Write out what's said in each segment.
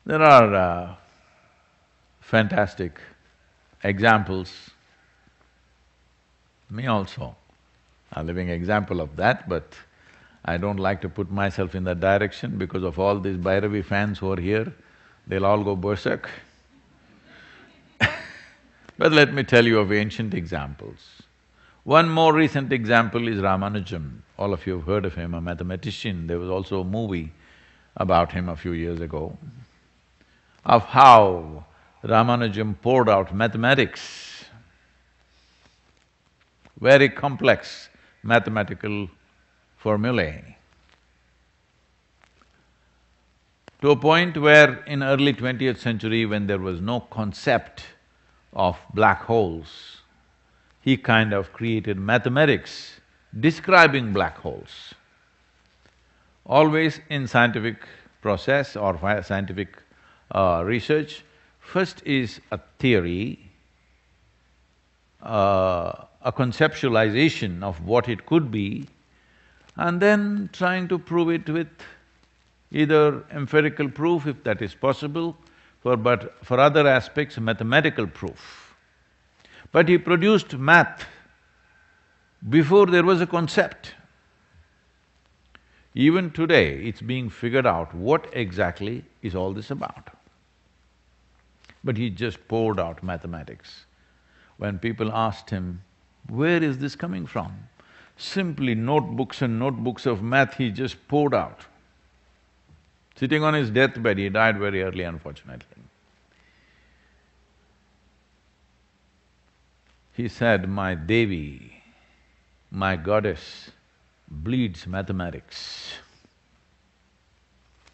There are fantastic examples. Me also, a living example of that, but I don't like to put myself in that direction because of all these Bhairavi fans who are here, they'll all go berserk. But let me tell you of ancient examples. One more recent example is Ramanujan. All of you have heard of him, a mathematician. There was also a movie about him a few years ago, of how Ramanujan poured out mathematics, very complex mathematical formulae, to a point where in early 20th century, when there was no concept of black holes, he kind of created mathematics describing black holes. Always in scientific process or scientific research, first is a theory, a conceptualization of what it could be, and then trying to prove it with either empirical proof, if that is possible, but for other aspects, mathematical proof. But he produced math before there was a concept. Even today, it's being figured out what exactly is all this about. But he just poured out mathematics. When people asked him, where is this coming from? Simply notebooks and notebooks of math he just poured out. Sitting on his deathbed, he died very early, unfortunately. He said, my Devi, my goddess, bleeds mathematics.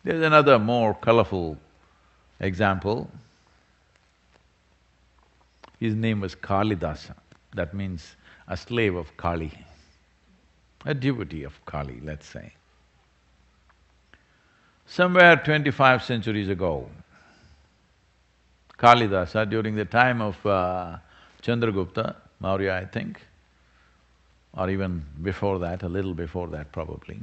There's another more colorful example. His name was Kalidaasa, that means a slave of Kali, a devotee of Kali, let's say. Somewhere 25 centuries ago, Kalidaasa, during the time of Chandragupta Maurya, I think, or even before that, a little before that probably,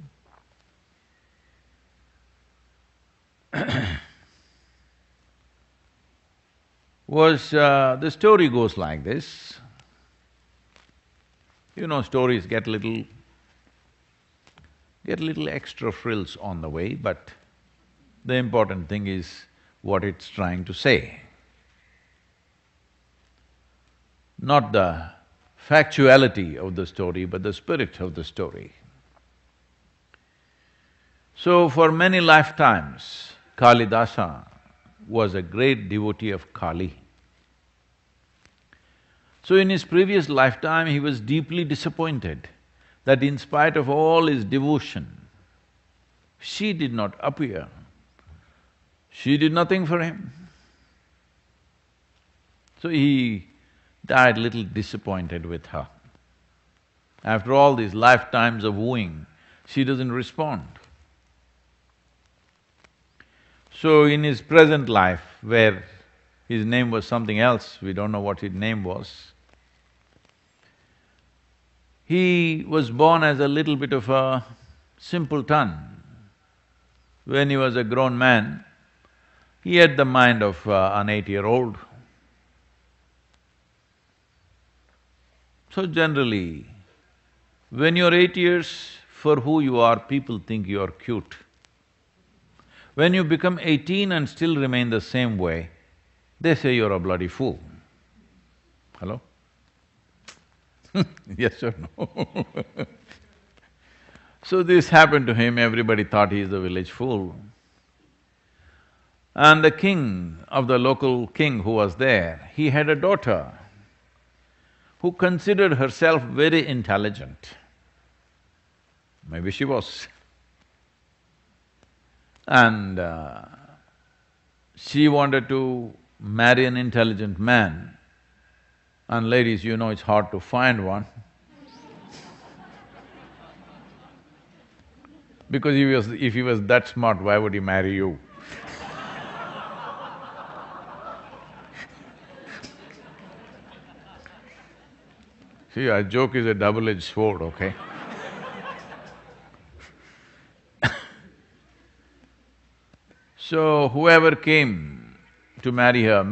the story goes like this. You know, stories get little extra frills on the way, but the important thing is what it's trying to say, not the factuality of the story, but the spirit of the story. So for many lifetimes, Kalidaasa was a great devotee of Kali. So in his previous lifetime, he was deeply disappointed that in spite of all his devotion, she did not appear. She did nothing for him. So he died little disappointed with her. After all these lifetimes of wooing, she doesn't respond. So in his present life, where his name was something else, we don't know what his name was, he was born as a little bit of a simpleton. When he was a grown man, he had the mind of an 8-year-old. So generally, when you're 8 years, for who you are, people think you're cute. When you become 18 and still remain the same way, they say you're a bloody fool. Hello? Yes or no? So this happened to him, everybody thought he's the village fool. And the king of the local king who was there, he had a daughter who considered herself very intelligent. Maybe she was. And she wanted to marry an intelligent man. And ladies, you know it's hard to find one. Because if he was that smart, why would he marry you? See, a joke is a double-edged sword, okay? So whoever came to marry her,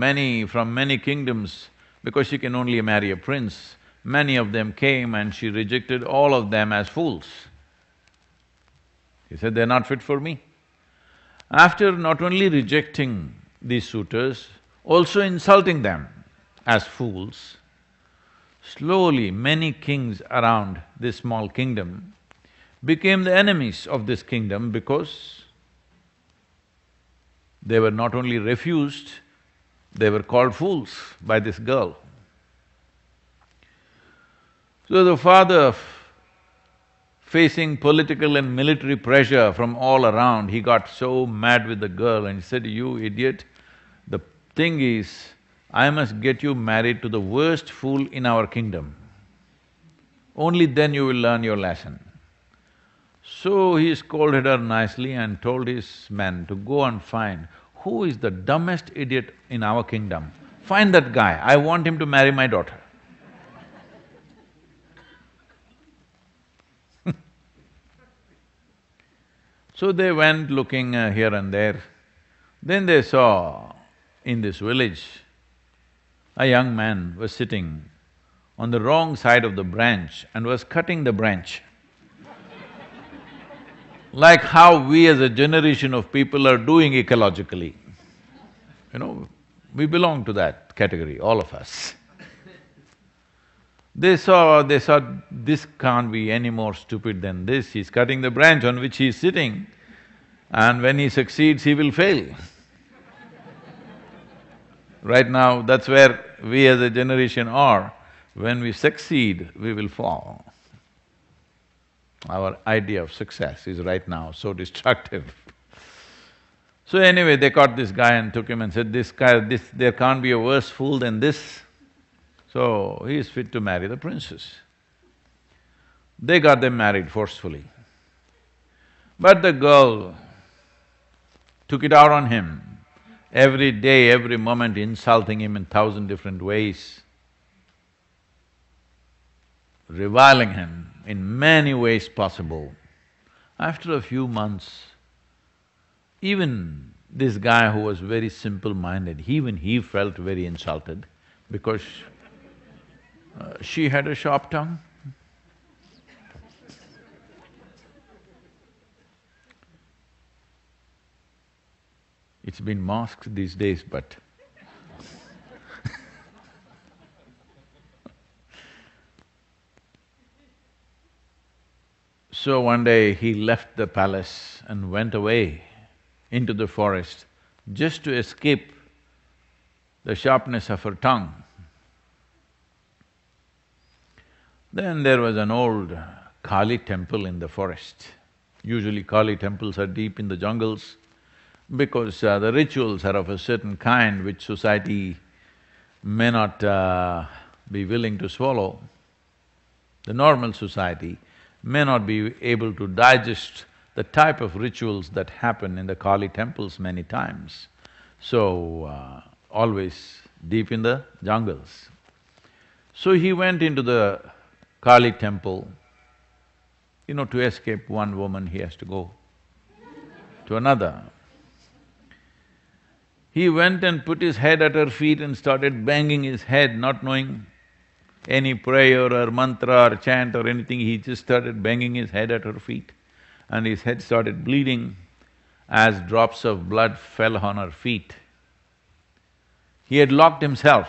from many kingdoms, because she can only marry a prince, many of them came and she rejected all of them as fools. He said, they're not fit for me. After not only rejecting these suitors, also insulting them as fools, slowly many kings around this small kingdom became the enemies of this kingdom because they were not only refused, they were called fools by this girl. So the father, facing political and military pressure from all around, he got so mad with the girl and he said, you idiot, the thing is, I must get you married to the worst fool in our kingdom. Only then you will learn your lesson. So he scolded her nicely and told his men to go and find who is the dumbest idiot in our kingdom. Find that guy, I want him to marry my daughter. So they went looking here and there. Then they saw in this village, a young man was sitting on the wrong side of the branch and was cutting the branch. Like how we as a generation of people are doing ecologically. You know, we belong to that category, all of us. They saw, this can't be any more stupid than this, he's cutting the branch on which he's sitting, and when he succeeds, he will fail. Right now, that's where we as a generation are. When we succeed, we will fall. Our idea of success is right now so destructive. So anyway, they caught this guy and took him and said, there can't be a worse fool than this. So he is fit to marry the princess. They got them married forcefully. But the girl took it out on him, every day, every moment insulting him in 1,000 different ways, reviling him in many ways possible. After a few months, even this guy who was very simple-minded, even he felt very insulted because she had a sharp tongue. It's been masked these days, but so one day he left the palace and went away into the forest just to escape the sharpness of her tongue. Then there was an old Kali temple in the forest. Usually Kali temples are deep in the jungles because the rituals are of a certain kind which society may not be willing to swallow. The normal society may not be able to digest the type of rituals that happen in the Kali temples many times. So, always deep in the jungles. So he went into the Kali temple. You know, to escape one woman, he has to go to another. He went and put his head at her feet and started banging his head, not knowing any prayer or mantra or chant or anything, he just started banging his head at her feet. And his head started bleeding as drops of blood fell on her feet. He had locked himself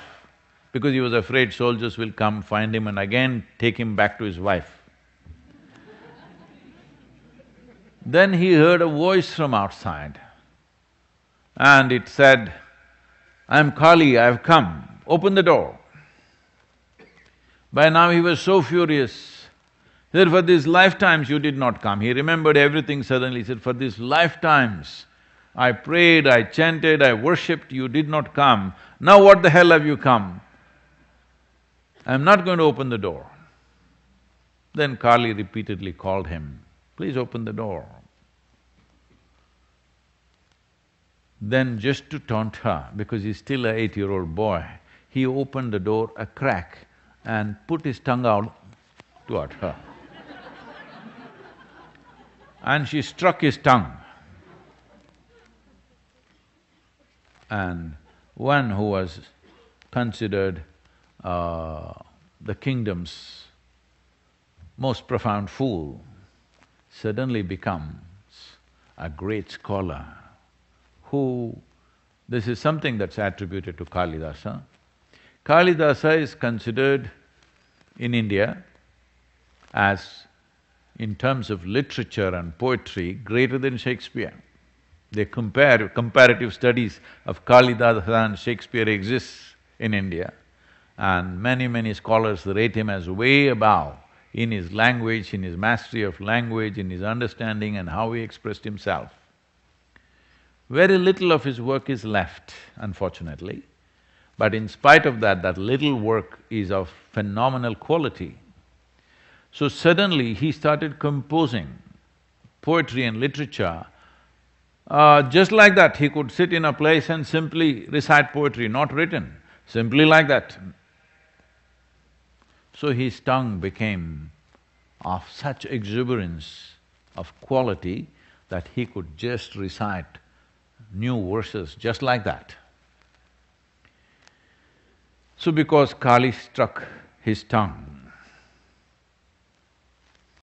because he was afraid soldiers will come, find him and again take him back to his wife. Then he heard a voice from outside and it said, "I'm Kali, I've come, open the door." By now he was so furious. He said, "For these lifetimes you did not come." He remembered everything suddenly, he said, "For these lifetimes I prayed, I chanted, I worshipped, you did not come. Now what the hell have you come? I'm not going to open the door." Then Kali repeatedly called him, "Please open the door." Then just to taunt her, because he's still an 8-year-old boy, he opened the door a crack and put his tongue out toward her. And she struck his tongue. and one who was considered the kingdom's most profound fool suddenly becomes a great scholar who… This is something that's attributed to Kalidasa. Kalidasa is considered in India as, in terms of literature and poetry, greater than Shakespeare. They compare… comparative studies of Kalidasa and Shakespeare exists in India, and many scholars rate him as way above in his language, in his mastery of language, in his understanding and how he expressed himself. Very little of his work is left, unfortunately, but in spite of that, that little work is of phenomenal quality. So suddenly he started composing poetry and literature. Just like that, he could sit in a place and simply recite poetry, not written, simply like that. So his tongue became of such exuberance of quality that he could just recite new verses just like that. So because Kali struck his tongue,